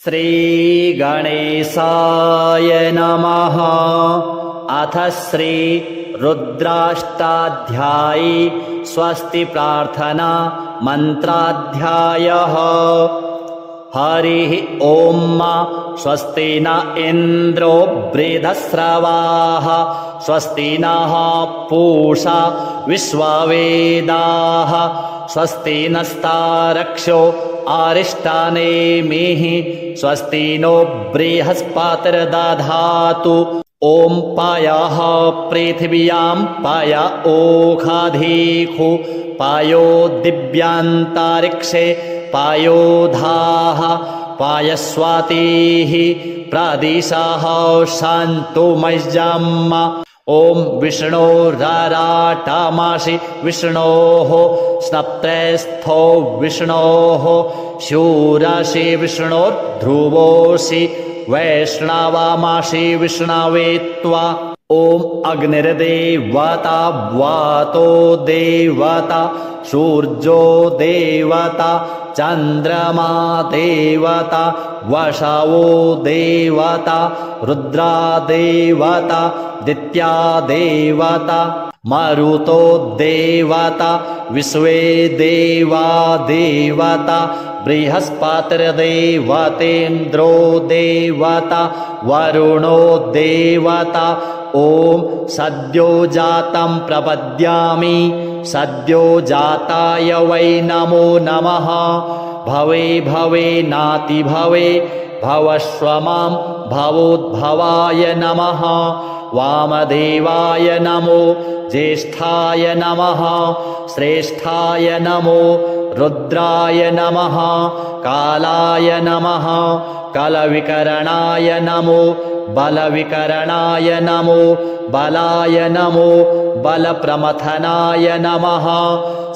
श्रीगणेशाय नमः। अथ श्री रुद्राष्टाध्यायी स्वस्ति प्रार्थना मंत्राध्यायः। हरिः ॐ। स्वस्ति न इन्द्रो वृद्धश्रवाः स्वस्ति नः पूषा विश्ववेदाः स्वस्ति नस्तारक्षो अरिष्टानेमिः स्वस्ति नो बृहस्पतिर्दधातु। ॐ पायः पृथिव्यां पाय ओषधीषु पायो दिव्यान्तरिक्षे पायोधाः पायस्वातिः प्रदिशः शान्तु मह्यम्। ॐ विष्णोराराटमासि विष्णोः स्नप्तस्थो विष्णोः शूरसि विष्णोर्ध्रुवोऽसि वैष्णवमासि विष्णवे त्वा। ॐ अग्निर्देवता वातो देवता सूर्यो देवता चन्द्रमा देवता वसवो देवता रुद्रा देवता दित्या देवता मरुतो देवता विश्वे देवा देवता बृहस्पतिर्देवतेन्द्रो देवता वरुणो देवता। ॐ सद्यो जातं प्रपद्यामि सद्यो जाताय वै नमो नमः। भवे भवे नाति भवे भवस्व मां भवोद्भवाय नमः। वामदेवाय नमो ज्येष्ठाय नमः श्रेष्ठाय नमो रुद्राय नमः कालाय नमः कलविकरणाय नमो बलविकरणाय नमो बलाय नमो बलप्रमथनाय नमः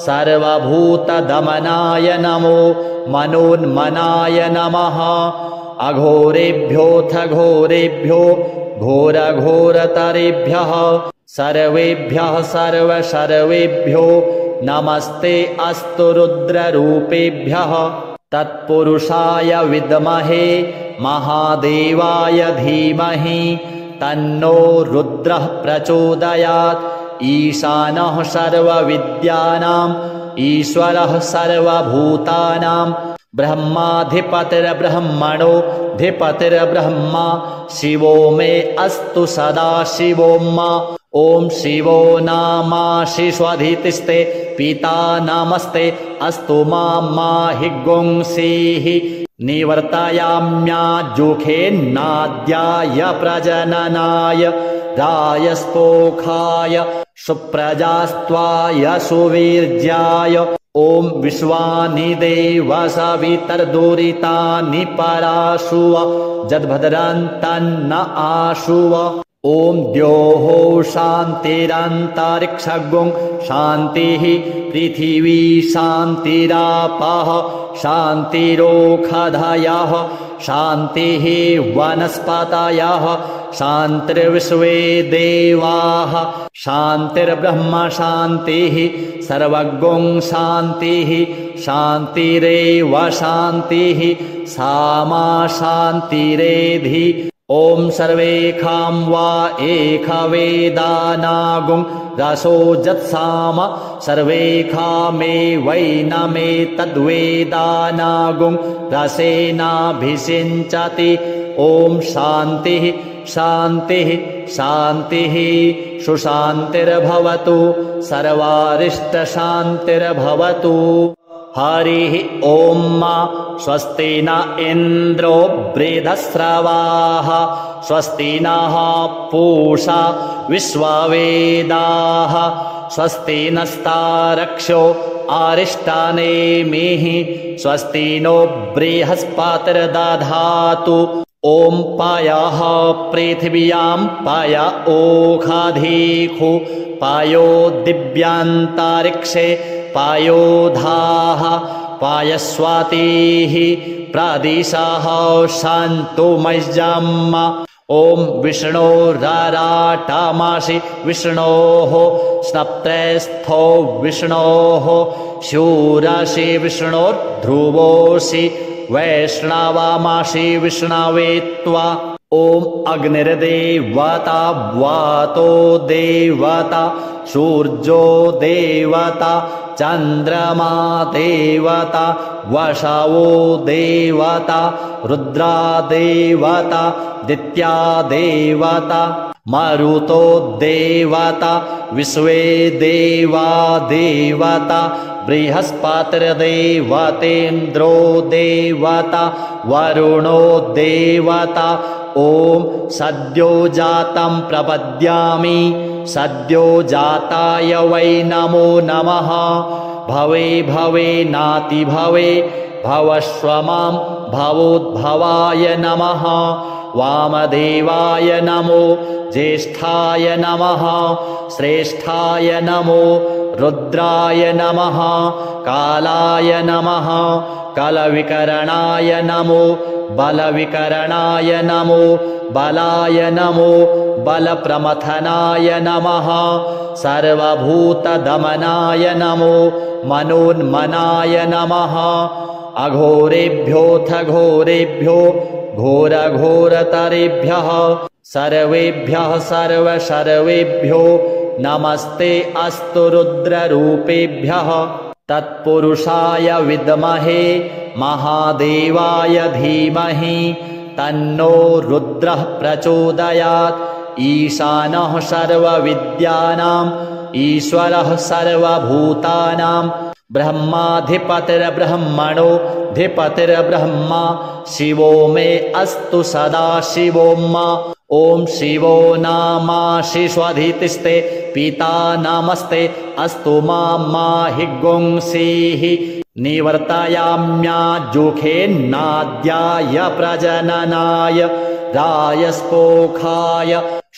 सर्वभूतदमनाय नमो मनोन्मनाय नमः। अघोरेभ्योऽथ घोरेभ्यो घोरघोरतरेभ्यः सर्वेभ्यः सर्वेभ्यो नमस्ते अस्तु रुद्ररूपेभ्यः। तत्पुरुषाय विद्महे महादेवाय धीमहि तन्नो रुद्रः प्रचोदयात्। ईशानः सर्वविद्यानाम् ईश्वरः सर्वभूतानां ब्रह्माधिपतिर्ब्रह्मणो धिपतिर्ब्रह्मा शिवो मे अस्तु सदा शिवो मा। ॐ शिवो नामाशिष्वधितिस्ते पिता नमस्ते अस्तु माहि गुंसीः निवर्तयाम्याजुखेन्नाद्याय प्रजननाय रायस्पोखाय सुप्रजास्त्वाय सुवीर्याय। ॐ विश्वानि देव सवितर्दुरितानि पराशुव जद्भद्रन्तन्न आशुव। ॐ द्योः शान्तिरन्तरिक्षगुं शान्तिः पृथिवी शान्तिरापः शान्तिरोषधयः शान्तिः वनस्पतयः शान्तिर्विश्वे देवाः शान्तिर्ब्रह्म शान्तिः सर्वगुं शान्तिः शान्तिरेव शान्तिः सामा शान्तिरेधि। ॐ सर्वेखां वा एकवेदानागुं रसो जत्साम सर्वेखामे वै न मे तद्वेदानागुं रसेनाभिषिञ्चति। ॐ शान्तिः शान्तिः शान्तिः सुशान्तिर्भवतु सर्वारिष्टशान्तिर्भवतु। हरिः ॐ। स्वस्ति न इन्द्रो वृद्धश्रवाः स्वस्ति नः पूषा विश्ववेदाः स्वस्ति नस्तारक्षो अरिष्टानेमिः स्वस्ति नो बृहस्पतिर्दधातु। ॐ पायः पृथिव्यां पाय ओषधीषु पायो दिव्यान्तरिक्षे पायोधाः पायस्वातिः प्रदिशः शान्तु मह्यम्। ॐ विष्णोराराटमासि विष्णोः स्नप्तस्थो विष्णोः शूरसि विष्णोर्ध्रुवोऽसि वैष्णवामासि विष्णवे त्वा ॐ अग्निर्देवता वातो देवता सूर्यो देवता चन्द्रमा देवता वसवो देवता रुद्रा देवता दित्या देवता मरुतो देवता विश्वे देवा देवता बृहस्पतिर्देवतेन्द्रो देवता वरुणो देवता ॐ सद्यो जातं प्रपद्यामि सद्यो जाताय वै नमो नमः भवे भवे नाति भवे भवस्व मां भवोद्भवाय नमः वामदेवाय नमो ज्येष्ठाय नमः श्रेष्ठाय नमो रुद्राय नमः कालाय नमः कलविकरणाय नमो बलविकरणाय नमो बलाय नमो बलप्रमथनाय नमः सर्वभूतदमनाय नमो मनोन्मनाय नमः अघोरेभ्योऽथ घोरेभ्यो घोरघोरतरेभ्यः सर्वेभ्यः सर्वसर्वेभ्यो नमस्ते अस्तु रुद्ररूपेभ्यः तत्पुरुषाय विद्महे महादेवाय धीमहि तन्नो रुद्रः प्रचोदयात् ईशानः सर्वविद्यानाम् ईश्वरः सर्वभूतानां ब्रह्माधिपतिर्ब्रह्मणो धिपतिर्ब्रह्मा शिवो मे अस्तु सदा शिवो मा ॐ शिवो नामासि स्वधितिस्ते पिता नमस्ते अस्तु माहि गुंसीः निवर्तयाम्याजुखेन्नाद्याय प्रजननाय रायस्पोखाय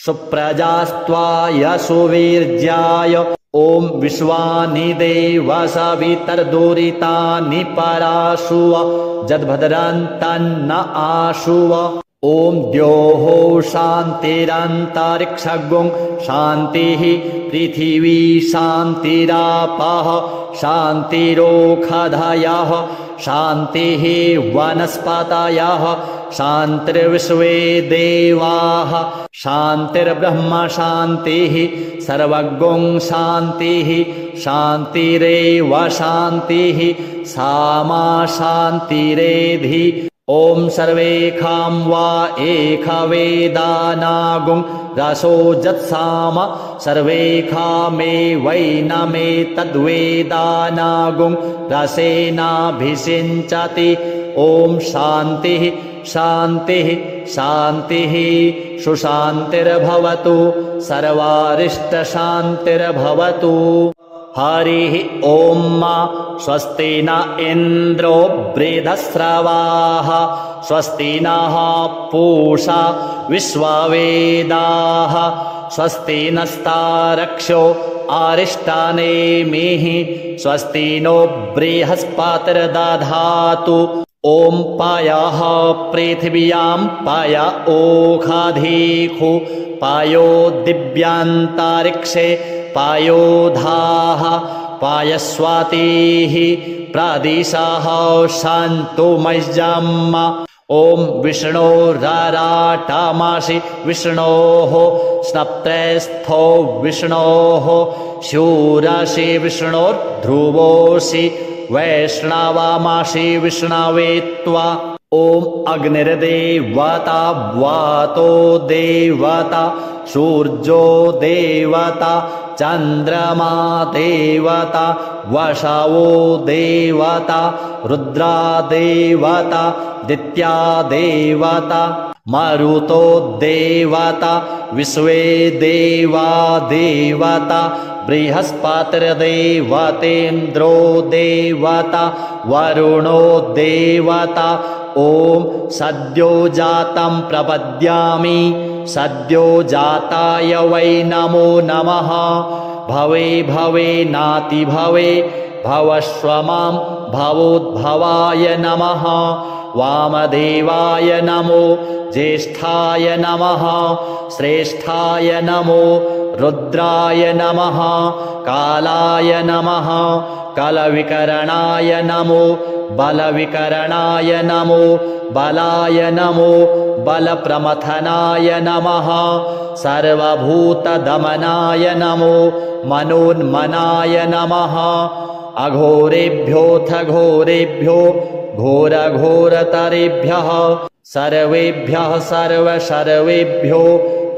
सुप्रजास्त्वाय सुवीर्याय ॐ विश्वानि देव सवितर्दुरितानि पराशुव जद्भद्रन्तन्न आशुव ॐ द्योः शान्तिरन्तरिक्षगुं शान्तिः पृथिवी शान्तिरापः शान्तिरोषधयः शान्तिः वनस्पतयः शान्तिर्विश्वे देवाः शान्तिर्ब्रह्म शान्तिः सर्वगुं शान्तिः शान्तिरेव शान्तिः सामा शान्तिरेधि ॐ सर्वेखां वा एकवेदानागुं रसो जत्साम सर्वेखामेवैनमे तद्वेदानागुं रसेनाभिषिञ्चति ॐ शान्तिः शान्तिः शान्तिः सुशान्तिर्भवतु सर्वारिष्टशान्तिर्भवतु हरिः ॐ स्वस्ति न इन्द्रो वृधस्रवाः स्वस्ति नः पूषा विश्ववेदाः स्वस्ति नस्तारक्षो अरिष्टानेमिः स्वस्ति नो बृहस्पतिर्दधातु ॐ पायः पृथिव्यां पाय ओषधीषु पायो दिव्यान्तरिक्षे पायोधाः पायस्वातिः प्रदिशः सन्तु मह्यम् ॐ विष्णोराराटमासि विष्णोः स्नप्तस्थो विष्णोः शूरसि विष्णोर्ध्रुवोऽसि वैष्णवामासि विष्णवे त्वा ॐ अग्निर्देवता वातो देवता सूर्यो देवता चन्द्रमा देवता वसवो देवता रुद्रा देवता दित्या देवता मरुतो देवता विश्वे देवा देवता बृहस्पतिर्देवतेन्द्रो देवता वरुणो देवता ॐ सद्यो जातं प्रपद्यामि सद्यो जाताय वै नमो नमः भवे भवे नाति भवे भवस्व मां भवोद्भवाय नमः वामदेवाय नमो ज्येष्ठाय नमः श्रेष्ठाय नमो रुद्राय नमः कालाय नमः कलविकरणाय नमो बलविकरणाय नमो बलाय नमो बलप्रमथनाय नमः सर्वभूतदमनाय नमो मनोन्मनाय नमः अघोरेभ्योऽथ घोरेभ्यो घोरघोरतरेभ्यः सर्वेभ्यः सर्वेभ्यो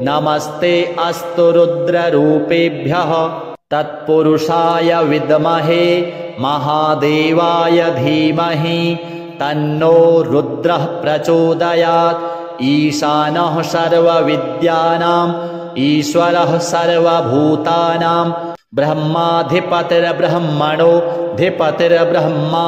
नमस्ते अस्तु रुद्ररूपेभ्यः तत्पुरुषाय विद्महे महादेवाय धीमहि तन्नो रुद्रः प्रचोदयात् ईशानः सर्वविद्यानाम् ईश्वरः सर्वभूतानां ब्रह्माधिपतिर्ब्रह्मणोऽधिपतिर्ब्रह्मा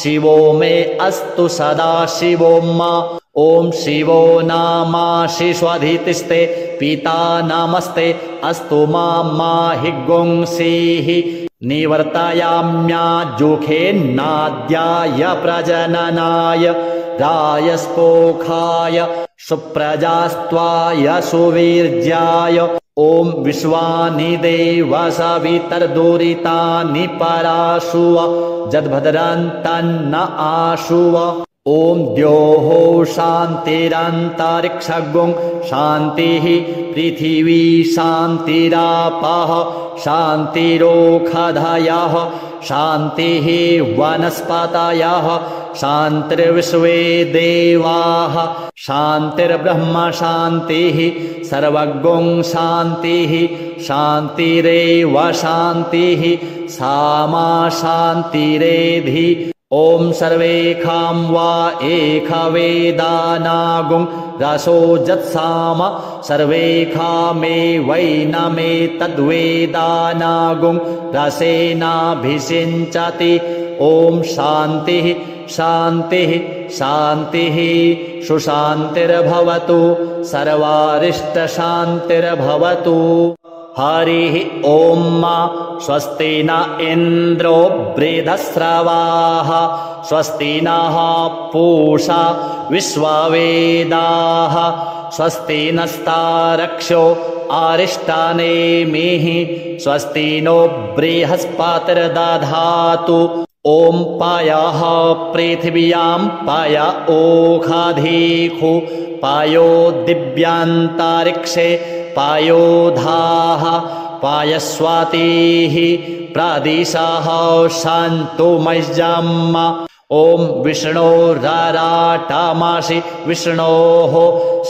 शिवो मे अस्तु सदा शिवो मा ॐ शिवो नामाशिष्वधितिस्ते पिता नमस्ते अस्तु माहि गुंसीः निवर्तयाम्याजुखेन्नाद्याय प्रजननाय रायस्पोखाय सुप्रजास्त्वाय सुवीर्याय ॐ विश्वानि देव सवितर्दुरितानि पराशुव जद्भद्रन्तन्न आशुव ॐ द्योः शान्तिरन्तरिक्षगुं शान्तिः पृथिवी शान्तिरापः शान्तिरोषधयः शान्तिः वनस्पतयः शान्तिर्विश्वे देवाः शान्तिर्ब्रह्म शान्तिः सर्वगुं शान्तिः शान्तिरेव शान्तिः सामा शान्तिरेधि ॐ सर्वेखां वा एकवेदानागुं रसो जत्साम सर्वेखामेवैनमे तद्वेदानागुं रसेनाभिषिञ्चति ॐ शान्तिः शान्तिः शान्तिः सुशान्तिर्भवतु सर्वारिष्टशान्तिर्भवतु हरिः ॐ स्वस्ति न इन्द्रो वृद्धस्रवाः स्वस्ति नः पूषा विश्ववेदाः स्वस्ति नस्तारक्षो अरिष्टानेमिः स्वस्ति नो बृहस्पतिर्दधातु ॐ पयः पृथिव्यां पय ओषधीषु पयो दिव्यान्तरिक्षे पयोधाः पायस्वातिः प्रदिशः सन्तु मह्यम् ॐ विष्णोरराटमसि विष्णोः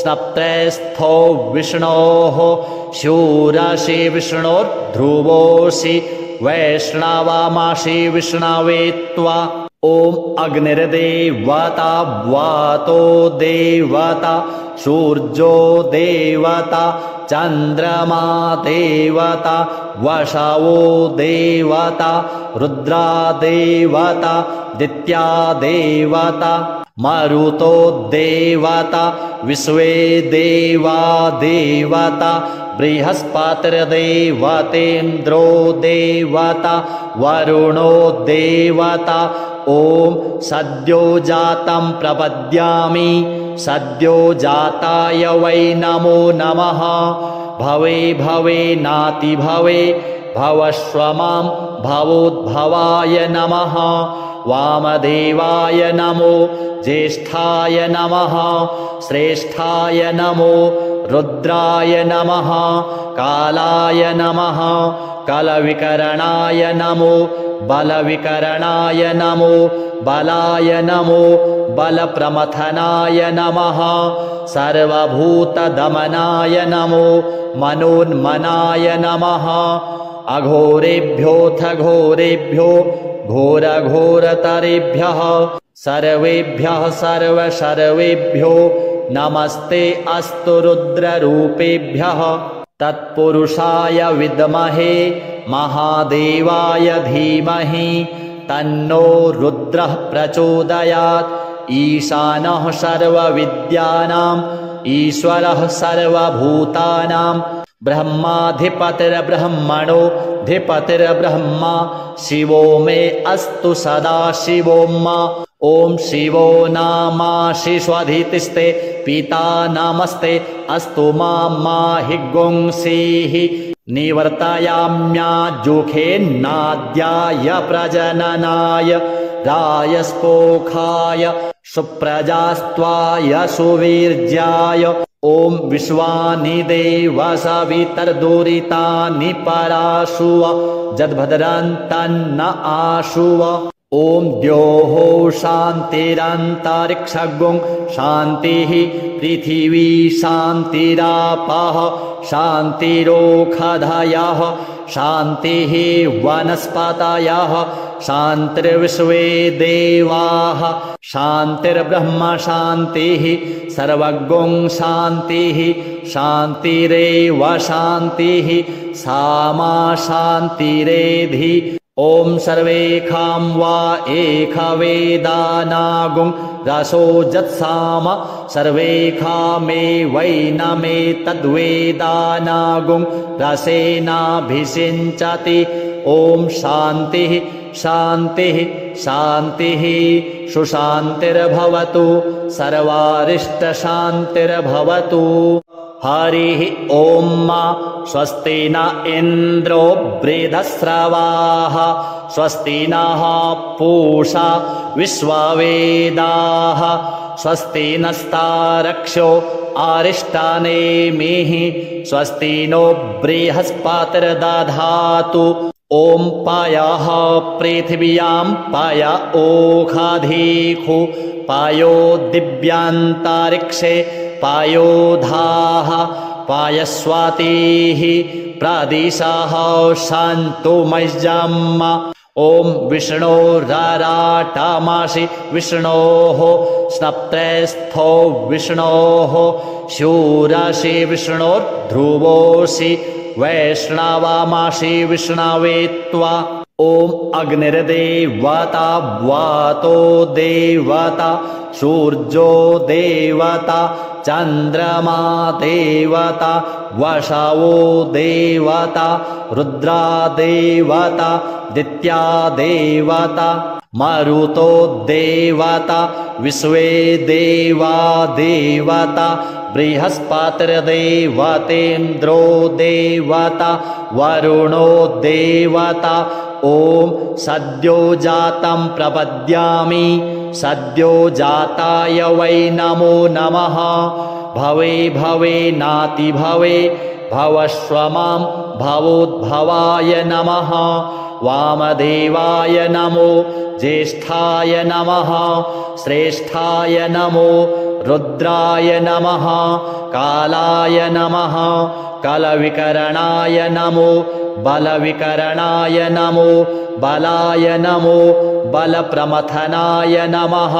स्नप्तस्थो विष्णोः शूरसि विष्णोर्ध्रुवोऽसि वैष्णवमसि विष्णवे त्वा ॐ अग्निर्देवता वातो देवता सूर्यो देवता चन्द्रमा देवता वसवो देवता रुद्रा देवता दित्या देवता मरुतो देवता विश्वे देवा देवता बृहस्पतिर्देवतेन्द्रो देवता वरुणो देवता ॐ सद्यो जातं प्रपद्यामि सद्यो जाताय वै नमो नमः भवे भवे नाति भवे भवस्व मां भवोद्भवाय नमः वामदेवाय नमो ज्येष्ठाय नमः श्रेष्ठाय नमो रुद्राय नमः कालाय नमः कलविकरणाय नमो बलविकरणाय नमो बलाय नमो बलप्रमथनाय नमः सर्वभूतदमनाय नमो मनोन्मनाय नमः अघोरेभ्योऽथ घोरेभ्यो घोरघोरतरेभ्यः सर्वेभ्यः सर्वेभ्यो नमस्ते अस्तु रुद्ररूपेभ्यः तत्पुरुषाय विद्महे महादेवाय धीमहि तन्नो रुद्रः प्रचोदयात् ईशानः सर्वविद्यानाम् ईश्वरः सर्वभूतानां ब्रह्माधिपतिर्ब्रह्मणोऽधिपतिर्ब्रह्मा शिवो मे अस्तु सदा शिवो मा ॐ शिवो नामाशिष्वधितिस्ते पिता नमस्ते अस्तु माहि गुंसीः निवर्तयाम्याजुखेन्नाद्याय प्रजननाय रायस्पोखाय सुप्रजास्त्वाय सुवीर्याय ॐ विश्वानि देव सवितर्दुरितानि पराशुव जद्भद्रन्तन्न आशुव ॐ द्योः शान्तिरन्तरिक्षगुं शान्तिः पृथिवी शान्तिरापः शान्तिरोषधयः शान्तिः वनस्पतयः शान्तिर्विश्वे देवाः शान्तिर्ब्रह्म शान्तिः सर्वगुं शान्तिः शान्तिरेव शान्तिः सामा शान्तिरेधि ॐ सर्वेखां वा एकवेदानागुं रसो जत्साम सर्वेखामेवैनमेतद्वेदानागुं रसेनाभिषिञ्चति ॐ शान्तिः शान्तिः शान्तिः सुशान्तिर्भवतु सर्वारिष्टशान्तिर्भवतु हरिः ॐ स्वस्ति न इन्द्रो वृधस्रवाः स्वस्ति नः पूषा विश्ववेदाः स्वस्ति नस्तारक्षो अरिष्टानेमिः स्वस्ति नो बृहस्पतिर्दधातु ॐ पायः पृथिव्यां पाय ओषधीषु पायो दिव्यान्तरिक्षे पायोधाः पायस्वातिः प्रदिशः सन्तु मह्यम् ॐ विष्णोराराटमासि विष्णोः स्नप्तस्थो विष्णोः शूरसि विष्णोर्ध्रुवोऽसि वैष्णवमासि विष्णवे त्वा ॐ अग्निर्देवता वातो देवता सूर्यो देवता चन्द्रमा देवता वसवो देवता रुद्रा देवता दित्या देवता मरुतो देवता विश्वे देवा देवता बृहस्पतिर्देवतेन्द्रो देवता वरुणो देवता ॐ सद्यो जातं प्रपद्यामि सद्यो जाताय वै नमो नमः भवे भवे नाति भवे भवस्व मां भवोद्भवाय नमः वामदेवाय नमो ज्येष्ठाय नमः श्रेष्ठाय नमो रुद्राय नमः कालाय नमः कलविकरणाय नमो बलविकरणाय नमो बलाय नमो बलप्रमथनाय नमः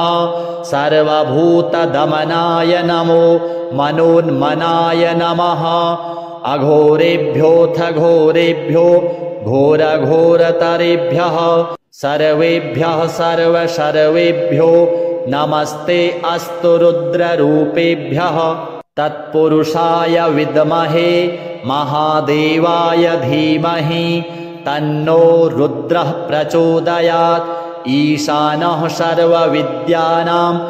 सर्वभूतदमनाय नमो मनोन्मनाय नमः अघोरेभ्योऽथ घोरेभ्यो घोरघोरतरेभ्यः सर्वेभ्यः सर्वेभ्यो नमस्ते अस्तु रुद्ररूपेभ्यः तत्पुरुषाय विद्महे महादेवाय धीमहि तन्नो रुद्रः प्रचोदयात् ईशानः सर्वविद्यानाम्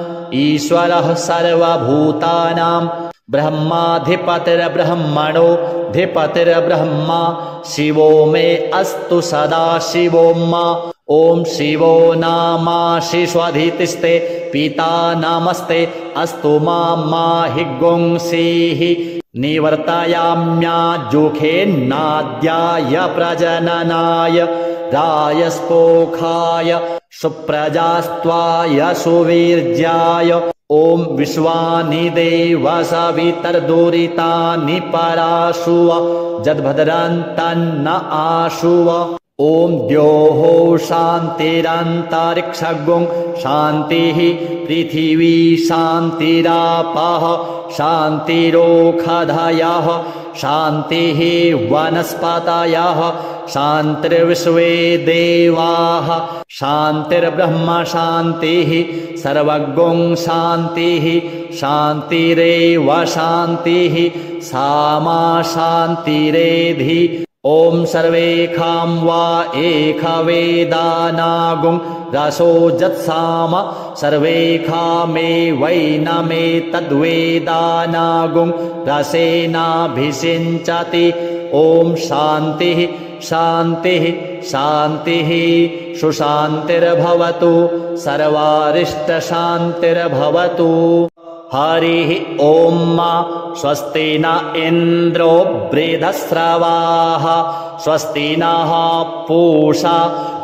ईश्वरः सर्वभूतानां ब्रह्माधिपतिर्ब्रह्मणो धिपतिर्ब्रह्मा शिवो मे अस्तु सदा शिवो ॐ शिवो नामासि स्वधितिस्ते पिता नमस्ते अस्तु माहि गुंसीः निवर्तयाम्याजुखेन्नाद्याय प्रजननाय रायस्पोखाय सुप्रजास्त्वाय सुवीर्याय ॐ विश्वानि देव सवितर्दुरितानि पराशुव जद्भद्रन्तन्न आशुव ॐ द्योः शान्तिरन्तरिक्षगुं शान्तिः पृथिवी शान्तिरापः शान्तिरोषधयः शान्तिः वनस्पतयः शान्तिर्विश्वे देवाः शान्तिर्ब्रह्म शान्तिः सर्वगुं शान्तिः शान्तिरेव शान्तिः सामा शान्तिरेधि ॐ सर्वेखां वा एकवेदानागुं रसो जत्साम सर्वेखामेवैनमेतद्वेदानागुं रसेनाभिषिञ्चति ॐ शान्तिः शान्तिः शान्तिः सुशान्तिर्भवतु सर्वारिष्टशान्तिर्भवतु हरिः ॐ स्वस्ति न इन्द्रो वृद्धश्रवाः स्वस्ति नः पूषा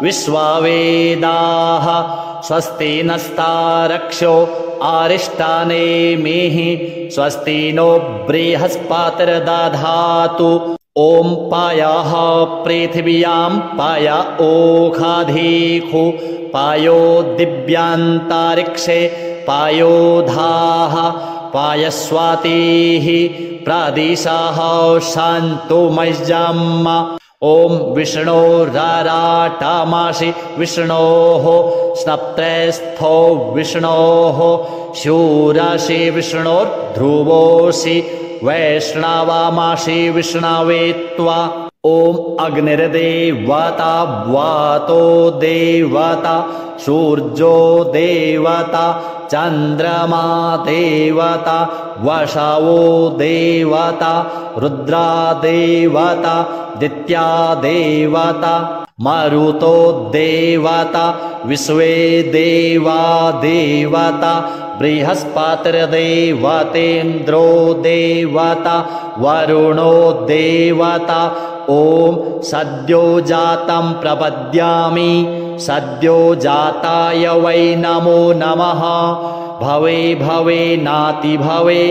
विश्ववेदाः स्वस्ति नस्तारक्षो अरिष्टानेमिः स्वस्ति नो बृहस्पतिर्दधातु ॐ पायः पृथिव्यां पाय ओषधीषु पायो दिव्यान्तरिक्षे पायोधाः पायस्वातिः प्रदिशः सन्तु मह्यम् ॐ विष्णोराराटमासि विष्णोः स्नप्तस्थो विष्णोः शूरसि विष्णोर्ध्रुवोऽसि वैष्णवमासि विष्णवे त्वा ॐ अग्निर्देवता वातो देवता सूर्यो देवता चन्द्रमा देवता वसवो देवता रुद्रा देवता दित्या देवता मरुतो देवता विश्वे देवा देवता बृहस्पतिर्देवतेन्द्रो देवता वरुणो देवता ॐ सद्यो जातं प्रपद्यामि सद्यो जाताय वै नमो नमः भवे भवे नाति भवे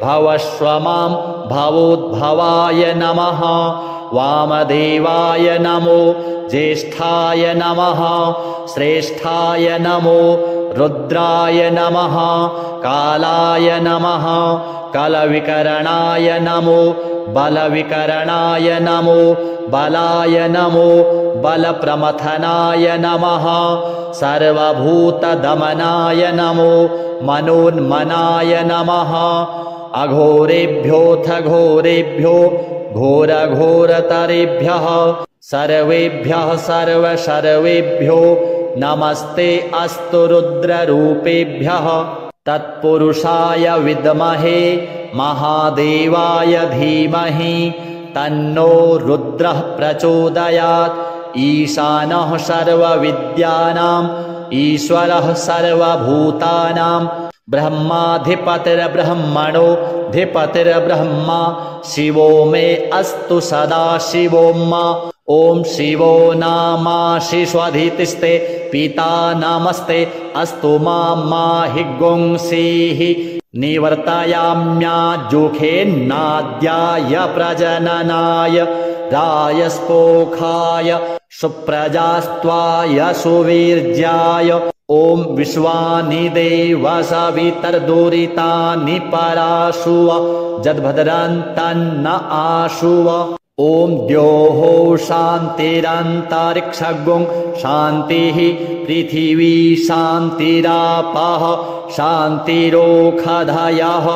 भवस्व मां भवोद्भवाय नमः वामदेवाय नमो ज्येष्ठाय नमः श्रेष्ठाय नमो रुद्राय नमः कालाय नमः कलविकरणाय नमो बलविकरणाय नमो बलाय नमो बलप्रमथनाय नमः सर्वभूतदमनाय नमो मनोन्मनाय नमः अघोरेभ्योऽथ घोरेभ्यो घोरघोरतरेभ्यः सर्वेभ्यः सर्वेभ्यो नमस्ते अस्तु रुद्ररूपेभ्यः तत्पुरुषाय विद्महे महादेवाय धीमहि तन्नो रुद्रः प्रचोदयात् ईशानः सर्वविद्यानाम् ईश्वरः सर्वभूतानां ब्रह्माधिपतिर्ब्रह्मणो धिपतिर्ब्रह्मा शिवो मे अस्तु सदा शिवो ॐ शिवो नामासि स्वधितिस्ते पिता नमस्ते अस्तु माहि गुंसीः निवर्तयाम्याजुखेन्नाद्याय प्रजननाय रायस्पोखाय सुप्रजास्त्वाय सुवीर्याय ॐ विश्वानि देव सवितर्दुरितानि पराशुव जद्भद्रन्तन्न आशुव ॐ द्योः शान्तिरन्तरिक्षगुं शान्तिः पृथिवी शान्तिरापः शान्तिरोषधयः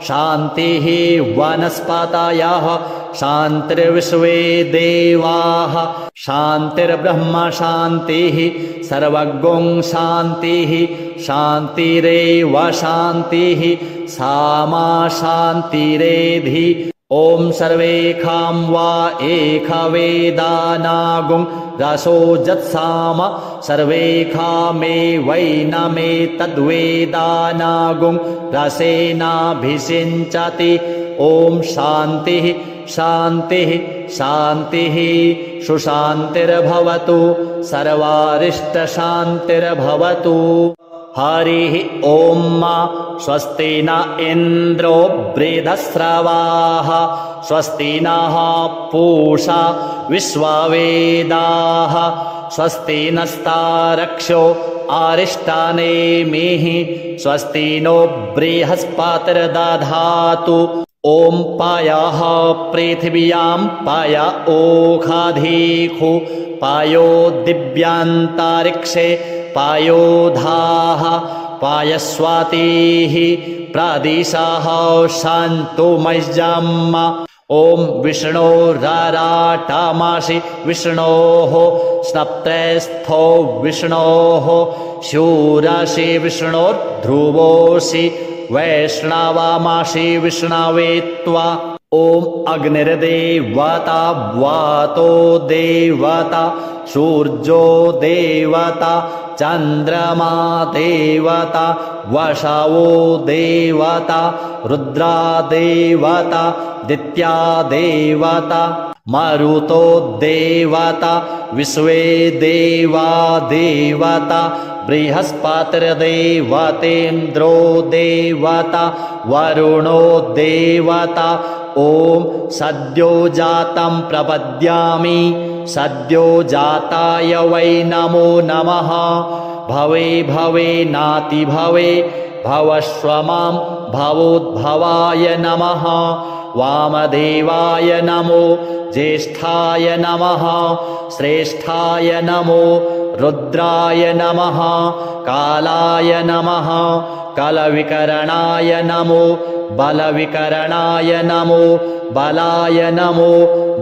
शान्तिः वनस्पतयः शान्तिर्विश्वे देवाः शान्तिर्ब्रह्म शान्तिः सर्वगुं शान्तिः शान्तिरेव शान्तिः सामा शान्तिरेधि ॐ सर्वेखां वा एकवेदानागुं रसो जत्साम सर्वेखामेवैनमे तद्वेदानागुं रसेनाभिषिञ्चति ॐ शान्तिः शान्तिः शान्तिः सुशान्तिर्भवतु सर्वारिष्टशान्तिर्भवतु हरिः ॐ स्वस्ति न इन्द्रो वृद्धश्रवाः स्वस्ति नः पूषा विश्ववेदाः स्वस्ति नस्तारक्षो अरिष्टानेमिः स्वस्ति नो बृहस्पतिर्दधातु ॐ पायः पृथिव्यां पाय ओषधीषु पायो दिव्यान्तरिक्षे पायोधाः पायस्वातिः प्रदिशः सन्तु मह्यम् ॐ विष्णोराराटमासि विष्णोः स्नप्तस्थो विष्णोः शूरसि विष्णोर्ध्रुवोऽसि वैष्णवमासि विष्णवे त्वा ॐ अग्निर्देवता वातो देवता सूर्यो देवता चन्द्रमा देवता वशवो देवता रुद्रा देवता दित्या देवता मरुतो देवता विश्वे देवा देवता बृहस्पतिर्देवतेन्द्रो देवता वरुणो देवता ॐ सद्यो जातं प्रपद्यामि सद्यो जाताय वै नमो नमः भवे भवे नाति भवे भवस्व मां भवोद्भवाय नमः वामदेवाय नमो ज्येष्ठाय नमः श्रेष्ठाय नमो रुद्राय नमः कालाय नमः कलविकरणाय नमो बलविकरणाय नमो बलाय नमो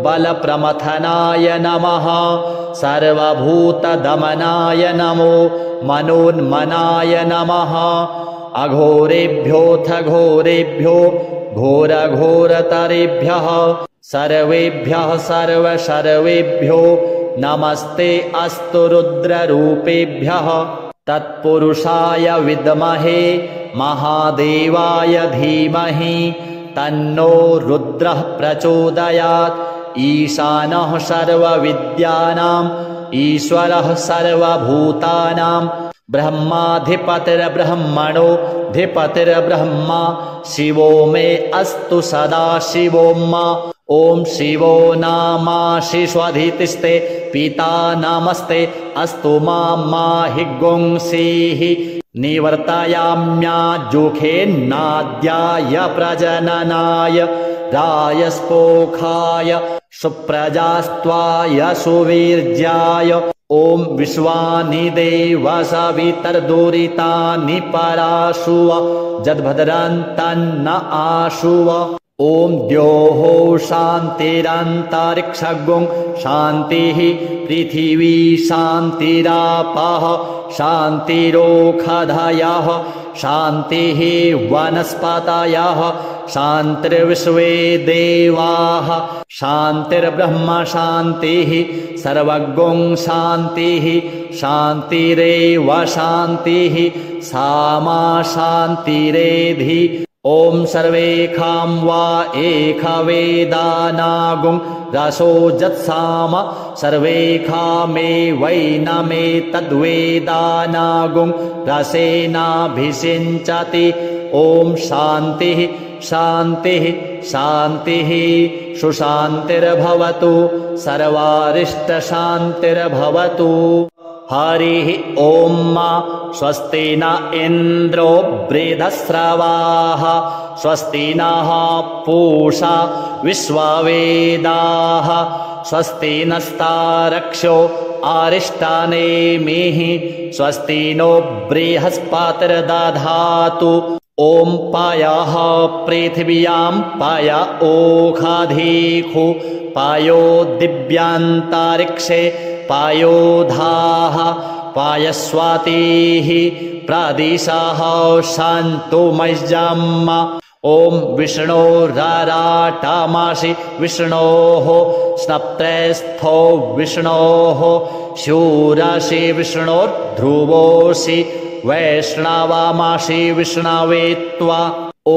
बलप्रमथनाय नमः सर्वभूतदमनाय नमो मनोन्मनाय नमः अघोरेभ्योऽथ घोरेभ्यो घोरघोरतरेभ्यः सर्वेभ्यः सर्वेभ्यो नमस्ते अस्तु रुद्ररूपेभ्यः तत्पुरुषाय विद्महे महादेवाय धीमहि तन्नो रुद्रः प्रचोदयात् ईशानः सर्वविद्यानाम् ईश्वरः सर्वभूतानां ब्रह्माधिपतिर्ब्रह्मणो धिपतिर्ब्रह्मा शिवो मे अस्तु सदा शिवो मा ॐ शिवो नामाशिष्वधितिस्ते पिता नमस्ते अस्तु माहि गुंसीः निवर्तयाम्याजुखेन्नाद्याय प्रजननाय रायस्पोखाय सुप्रजास्त्वाय सुवीर्याय ॐ विश्वानि देव सवितर्दुरितानि पराशुव जद्भद्रन्तन्न आशुव ॐ द्योः शान्तिरन्तरिक्षगुं शान्तिः पृथिवी शान्तिरापः शान्तिरोषधयः शान्तिः वनस्पतयः शान्तिर्विश्वे देवाः शान्तिर्ब्रह्म शान्तिः सर्वगुं शान्तिः शान्तिरेव शान्तिः सामा शान्तिरेधि ॐ सर्वेखां वा एकवेदानागुं रसो जत्साम सर्वेखामे वै न मे तद्वेदानागुं रसेनाभिषिञ्चति ॐ शान्तिः शान्तिः शान्तिः सुशान्तिर्भवतु सर्वारिष्टशान्तिर्भवतु हरिः ॐ स्वस्ति न इन्द्रो वृधस्रवाः स्वस्ति नः पूषा विश्ववेदाः स्वस्ति नस्तारक्षो अरिष्टानेमिः स्वस्ति नो बृहस्पतिर्दधातु ॐ पयः पृथिव्यां पय ओषधीषु पयो दिव्यान्तरिक्षे पायोधाः पायस्वातिः प्रदिशः सन्तु मह्यम् ॐ विष्णोराराटमासि विष्णोः स्नप्त्रस्थो विष्णोः शूरसि विष्णोर्ध्रुवोऽसि वैष्णवमासि विष्णवे त्वा ॐ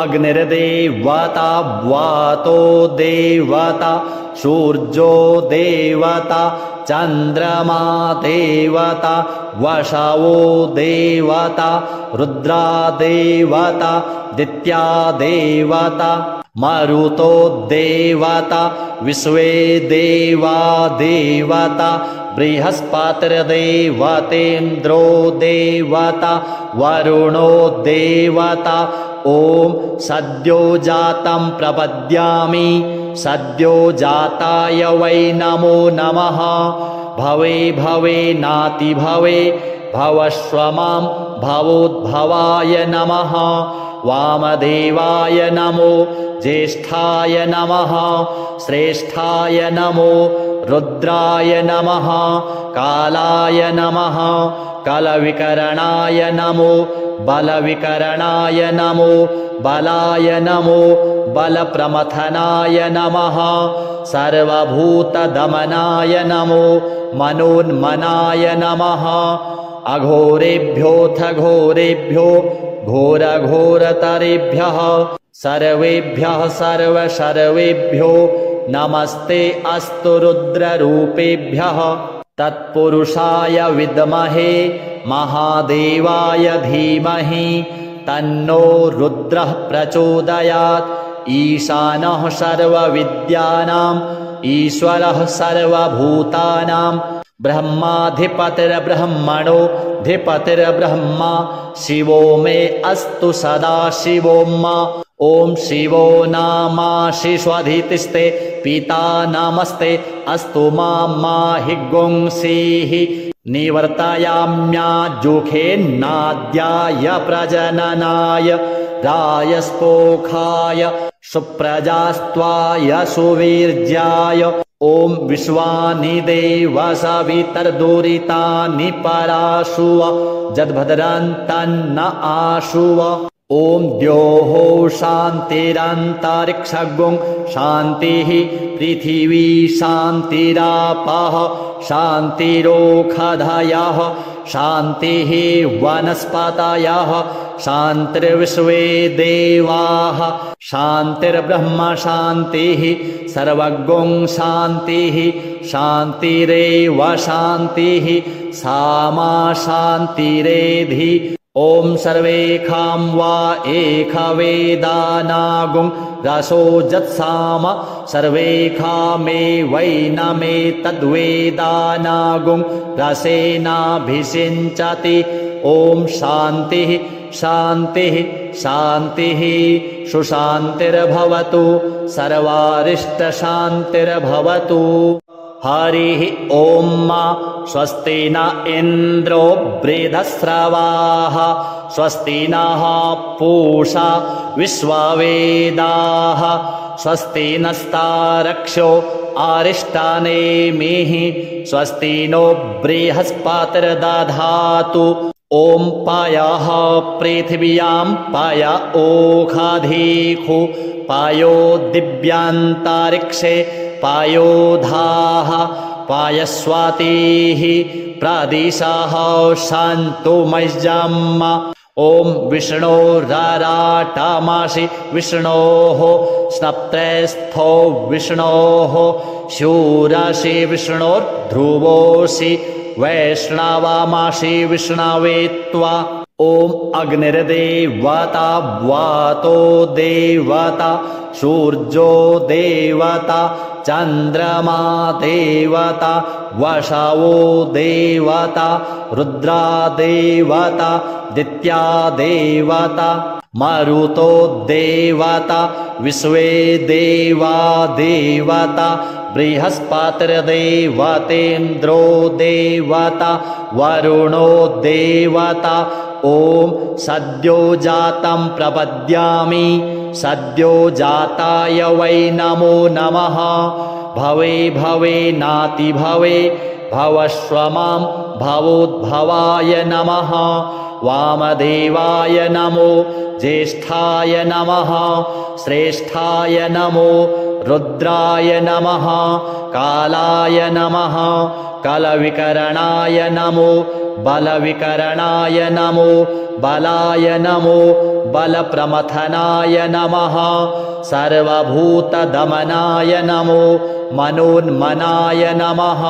अग्निर्देवता वातो देवता सूर्यो देवता चन्द्रमा देवता वशवो देवता रुद्रा देवता दित्या देवता मरुतो देवता विश्वे देवा देवता बृहस्पतिर्देवतेन्द्रो देवता वरुणो देवता ॐ सद्यो जातं प्रपद्यामि सद्यो जाताय वै नमो नमः भवे भवे नाति भवे भवस्व मां भवोद्भवाय नमः वामदेवाय नमो ज्येष्ठाय नमः श्रेष्ठाय नमो रुद्राय नमः कालाय नमः कलविकरणाय नमो बलविकरणाय नमो बलाय नमो बलप्रमथनाय नमः सर्वभूतदमनाय नमो मनोन्मनाय नमः अघोरेभ्योऽथ घोरेभ्यो घोरघोरतरेभ्यः सर्वेभ्यः सर्वशर्वेभ्यो नमस्ते अस्तु रुद्ररूपेभ्यः तत्पुरुषाय विद्महे महादेवाय धीमहि तन्नो रुद्रः प्रचोदयात् ईशानः सर्वविद्यानाम् ईश्वरः सर्वभूतानां ब्रह्माधिपतिर्ब्रह्मणोऽधिपतिर्ब्रह्मा शिवो मे अस्तु सदा शिवो मा ॐ शिवो नामासि स्वधितिस्ते पिता नमस्ते अस्तु माहि गुंसीः निवर्तयाम्याजुखेन्नाद्याय प्रजननाय रायस्पोखाय सुप्रजास्त्वाय सुवीर्याय ॐ विश्वानि देव सवितर्दुरितानि पराशुव जद्भद्रन्तन्न आशुव ॐ द्योः शान्तिरन्तरिक्षगुं शान्तिः पृथिवी शान्तिरापः शान्तिरोषधयः शान्तिः वनस्पतयः शान्तिर्विश्वे देवाः शान्तिर्ब्रह्म शान्तिः सर्वगुं शान्तिः शान्तिरेव शान्तिः सामा शान्तिरेधि ॐ सर्वेखां वा एकवेदानागुं रसो जत्साम सर्वेखामेवैनमेतद्वेदानागुं रसेनाभिषिञ्चति ॐ शान्तिः शान्तिः शान्तिः सुशान्तिर्भवतु सर्वारिष्टशान्तिर्भवतु हरिः ॐ स्वस्ति न इन्द्रो बृहस्रवाः स्वस्ति नः पूषा विश्ववेदाः स्वस्ति नस्तारक्षो अरिष्टानेमिः स्वस्ति नो बृहस्पतिर्दधातु ॐ पयः पृथिव्यां पय ओषधीषु पयो दिव्यान्तरिक्षे पयोधाः पायस्वातिः प्रदिशः सन्तु मह्यम् ॐ विष्णोरराटमसि विष्णोः स्नप्तस्थो विष्णोः शूरसि विष्णोर्ध्रुवोऽसि वैष्णवमसि विष्णवे त्वा ॐ अग्निर्देवता वातो देवता सूर्यो देवता चन्द्रमा देवता वसवो देवता रुद्रा देवता दित्या देवता मरुतो देवता विश्वे देवा देवता बृहस्पतिर्देवतेन्द्रो देवता वरुणो देवता ॐ सद्यो जातं प्रपद्यामि सद्यो जाताय वै नमो नमः भवे भवे नाति भवे भवस्व मां भवोद्भवाय नमः वामदेवाय नमो ज्येष्ठाय नमः श्रेष्ठाय नमो रुद्राय नमः कालाय नमः कलविकरणाय नमो बलविकरणाय नमो बलाय नमो बलप्रमथनाय नमः सर्वभूतदमनाय नमो मनोन्मनाय नमः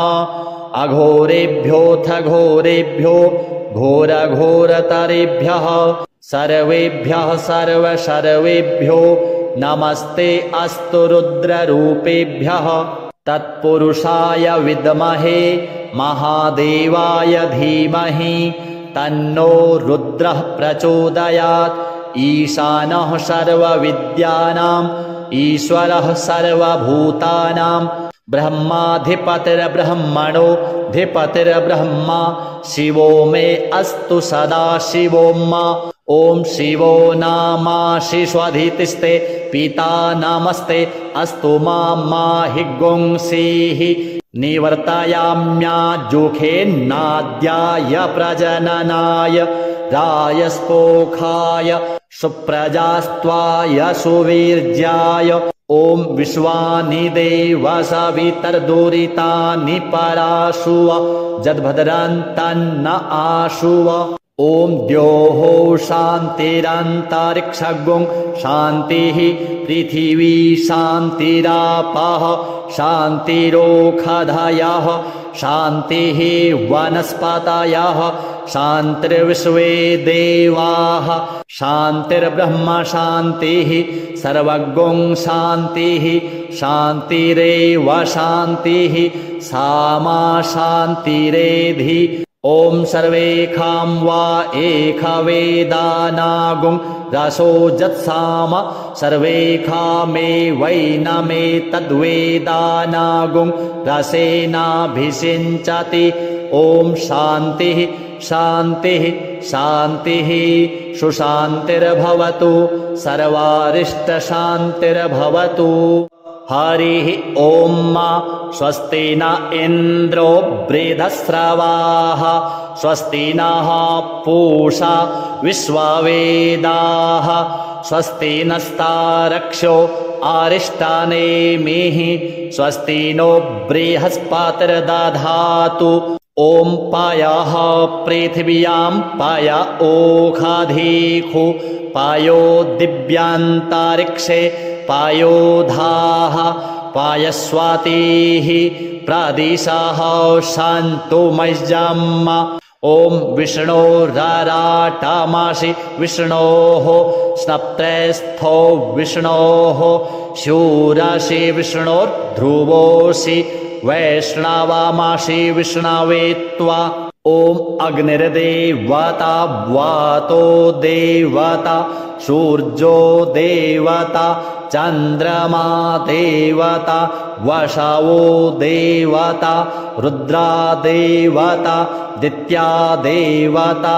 अघोरेभ्योऽथ घोरेभ्यो घोरघोरतरेभ्यः सर्वेभ्यः सर्वशर्वेभ्यो नमस्ते अस्तु रुद्ररूपेभ्यः तत्पुरुषाय विद्महे महादेवाय धीमहि तन्नो रुद्रः प्रचोदयात् ईशानः सर्वविद्यानाम् ईश्वरः सर्वभूतानां ब्रह्माधिपतिर्ब्रह्मणोऽधिपतिर्ब्रह्मा शिवो मे अस्तु सदा शिवो मा ॐ शिवो नामासि स्वधितिस्ते पिता नमस्ते अस्तु माहि गुंसीः निवर्तयाम्याजुखेन्नाद्याय प्रजननाय रायस्पोखाय सुप्रजास्त्वाय सुवीर्याय ॐ विश्वानि देव सवितर्दुरितानि पराशुव जद्भद्रन्तन्न आशुव ॐ द्योः शान्तिरन्तरिक्षगुं शान्तिः पृथिवी शान्तिरापः शान्तिरोषधयः शान्तिः वनस्पतयः शान्तिर्विश्वे देवाः शान्तिर्ब्रह्म शान्तिः सर्वगुं शान्तिः शान्तिरेव शान्तिः सामा शान्तिरेधि ॐ सर्वेखां वा एकवेदानागुं रसो जत्साम सर्वेखामेवैनमेतद्वेदानागुं रसेनाभिषिञ्चति ॐ शान्तिः शान्तिः शान्तिः सुशान्तिर्भवतु सर्वारिष्टशान्तिर्भवतु हरिः ॐ स्वस्ति न इन्द्रो वृद्धस्रवाः स्वस्ति नः पूषा विश्ववेदाः स्वस्ति नस्तारक्षो अरिष्टानेमिः स्वस्ति नो बृहस्पतिर्दधातु ॐ पायः पृथिव्यां पाय ओषधीषु पायो दिव्यान्तरिक्षे पायोधाः पायस्वातिः प्रदिशः शान्तुमय्यम् ॐ विष्णोरराटमसि विष्णोः स्नप्त्रस्थो विष्णोः शूरसि विष्णोर्ध्रुवोऽसि वैष्णवमसि विष्णवे त्वा ॐ अग्निर्देवता वातो देवता सूर्यो देवता चन्द्रमा देवता वसवो देवता रुद्रा देवता दित्या देवता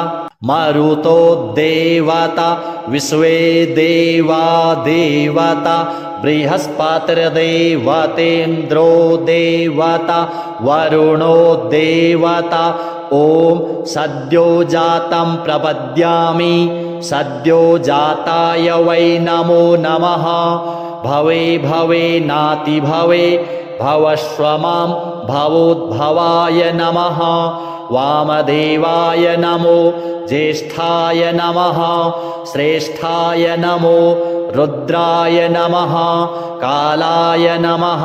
मरुतो देवता विश्वे देवा देवता बृहस्पतिर्देवतेन्द्रो देवता वरुणो देवता ॐ सद्यो जातं प्रपद्यामि सद्यो जाताय वै नमो नमः भवे भवे नाति भवे भवस्व मां भवोद्भवाय नमः वामदेवाय नमो ज्येष्ठाय नमः श्रेष्ठाय नमो रुद्राय नमः कालाय नमः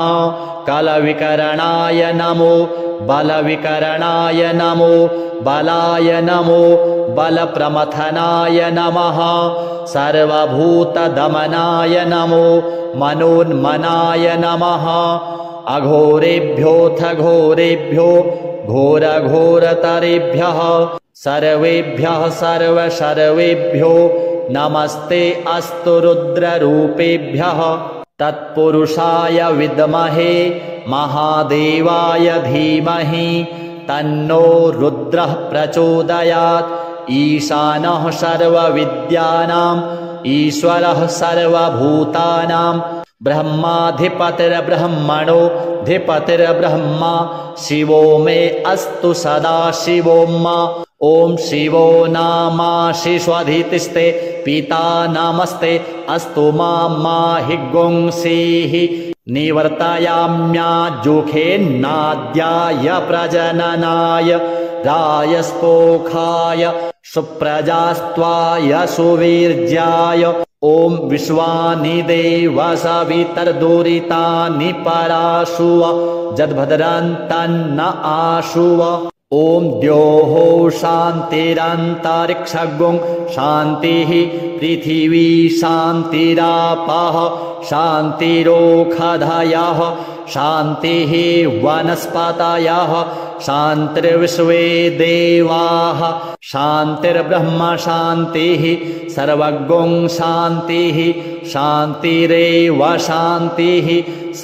कलविकरणाय नमो बलविकरणाय नमो बलाय नमो बलप्रमथनाय नमः सर्वभूतदमनाय नमो मनोन्मनाय नमः अघोरेभ्योऽथ घोरेभ्यो घोरघोरतरेभ्यः सर्वेभ्यः सर्वेभ्यो नमस्ते अस्तु रुद्ररूपेभ्यः तत्पुरुषाय विद्महे महादेवाय धीमहि तन्नो रुद्रः प्रचोदयात् ईशानः सर्वविद्यानाम् ईश्वरः सर्वभूतानां ब्रह्माधिपतिर्ब्रह्मणो धिपतिर्ब्रह्मा शिवो मे अस्तु सदा शिवो ॐ शिवो नामासि स्वधितिस्ते पिता नमस्ते अस्तु माहि गुंसीः निवर्तयाम्याजुखेन्नाद्याय प्रजननाय रायस्पोखाय सुप्रजास्त्वाय सुवीर्याय ॐ विश्वानि देव सवितर्दुरितानि पराशुव जद्भद्रन्तन्न आशुव ॐ द्योः शान्तिरन्तरिक्षगुं शान्तिः पृथिवी शान्तिरापः शान्तिरोषधयः शान्तिः वनस्पतयः शान्तिर्विश्वे देवाः शान्तिर्ब्रह्म शान्तिः सर्वगुं शान्तिः शान्तिरेव शान्तिः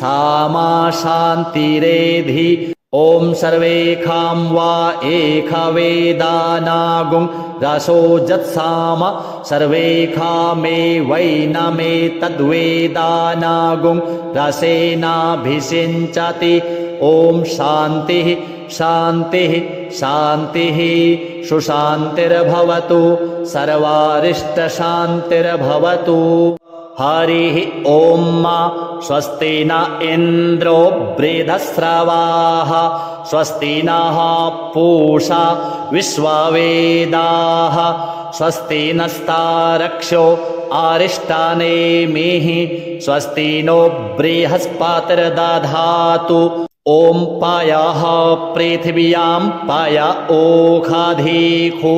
सामा शान्तिरेधि ॐ सर्वेखां वा एकवेदानागुं रसो जत्साम सर्वेखामेवैनमेतद्वेदानागुं रसेनाभिषिञ्चति ॐ शान्तिः शान्तिः शान्तिः सुशान्तिर्भवतु सर्वारिष्टशान्तिर्भवतु। हरिः ॐ स्वस्ति न इन्द्रो वृद्धश्रवाः स्वस्ति नः पूषा विश्ववेदाः स्वस्ति नस्तारक्षो अरिष्टानेमिः स्वस्ति नो बृहस्पतिर्दधातु। ॐ पायः पृथिव्यां पाय ओषधीषु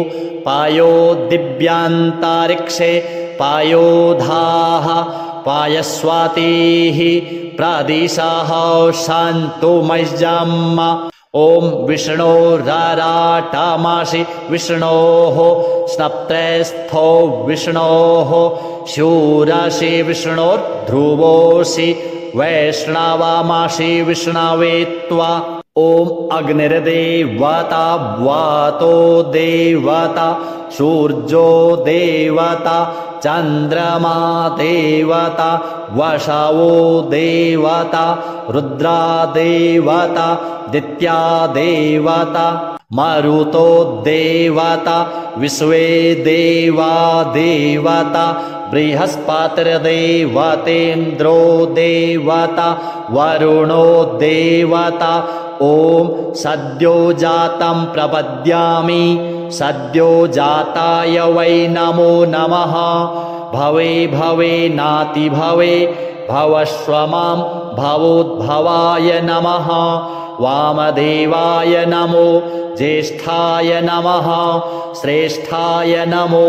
पायो दिव्यान्तरिक्षे पायोधाः पायस्वातिः प्रदिशः सन्तु मह्यम्। ॐ विष्णोराराटमासि विष्णोः स्नप्त्रस्थो विष्णोः शूरसि विष्णोर्ध्रुवोऽसि वैष्णवमासि विष्णवे त्वा। ॐ अग्निर्देवता वातो देवता सूर्यो देवता चन्द्रमा देवता वसवो देवता रुद्रा देवता दित्या देवता मरुतो देवता विश्वे देवा देवता बृहस्पतिर्देवतेन्द्रो देवता वरुणो देवता। ॐ सद्यो जातं प्रपद्यामि सद्यो जाताय वै नमो नमः। भवे भवे नाति भवे भवस्व मां भवोद्भवाय नमः। वामदेवाय नमो ज्येष्ठाय नमः श्रेष्ठाय नमो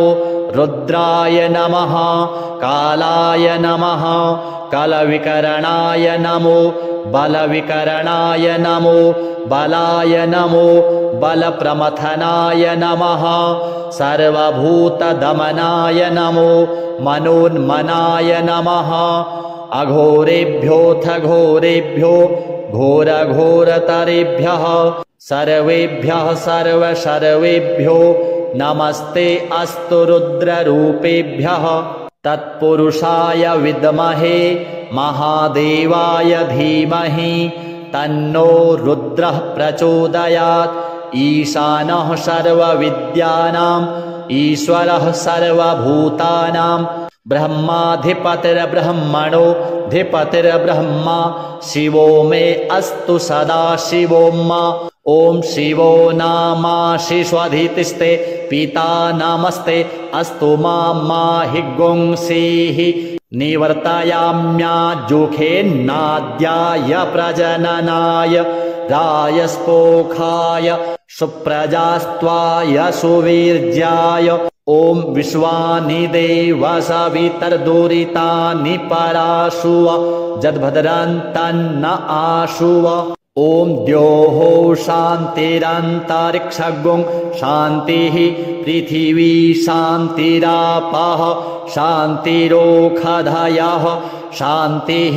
रुद्राय नमः कालाय नमः कलविकरणाय नमो बलविकरणाय नमो बलाय नमो बलप्रमथनाय नमः सर्वभूतदमनाय नमो मनोन्मनाय नमः। अघोरेभ्योऽथ घोरेभ्यो घोरघोरतरेभ्यः सर्वेभ्यः सर्वसर्वेभ्यो नमस्ते अस्तु रुद्ररूपेभ्यः। तत्पुरुषाय विद्महे महादेवाय धीमहि तन्नो रुद्रः प्रचोदयात्। ईशानः सर्वविद्यानाम् ईश्वरः सर्वभूतानां ब्रह्माधिपतिर्ब्रह्मणोऽधिपतिर्ब्रह्मा शिवो मे अस्तु सदा शिवो मा। ॐ शिवो नामासि स्वधितिस्ते पिता नमस्ते अस्तु माहि गुंसीः निवर्तयाम्याजुखेन्नाद्याय प्रजननाय रायस्पोखाय सुप्रजास्त्वाय सुवीर्याय। ॐ विश्वानि देव सवितर्दुरितानि पराशुव जद्भद्रन्तन्न आशुव। ॐ द्योः शान्तिरन्तरिक्षगुं शान्तिः पृथिवी शान्तिरापः शान्तिरोषधयः शान्तिः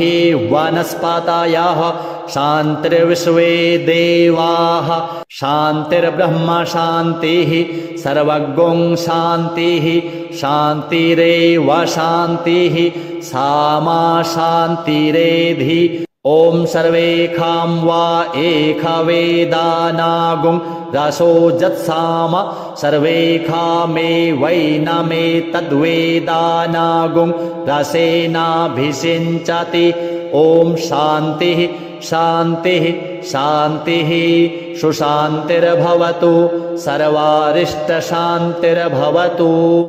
वनस्पतयः शान्तिर्विश्वे देवाः शान्तिर्ब्रह्म शान्तिः सर्वगुं शान्तिः शान्तिरेव शान्तिः सामा शान्तिरेधि। ॐ सर्वेखां वा एकवेदानागुं रसो जत्साम सर्वेखामेवैनमे तद्वेदानागुं रसेनाभिषिञ्चति। ॐ शान्तिः शान्तिः शान्तिः सुशान्तिर्भवतु सर्वारिष्टशान्तिर्भवतु।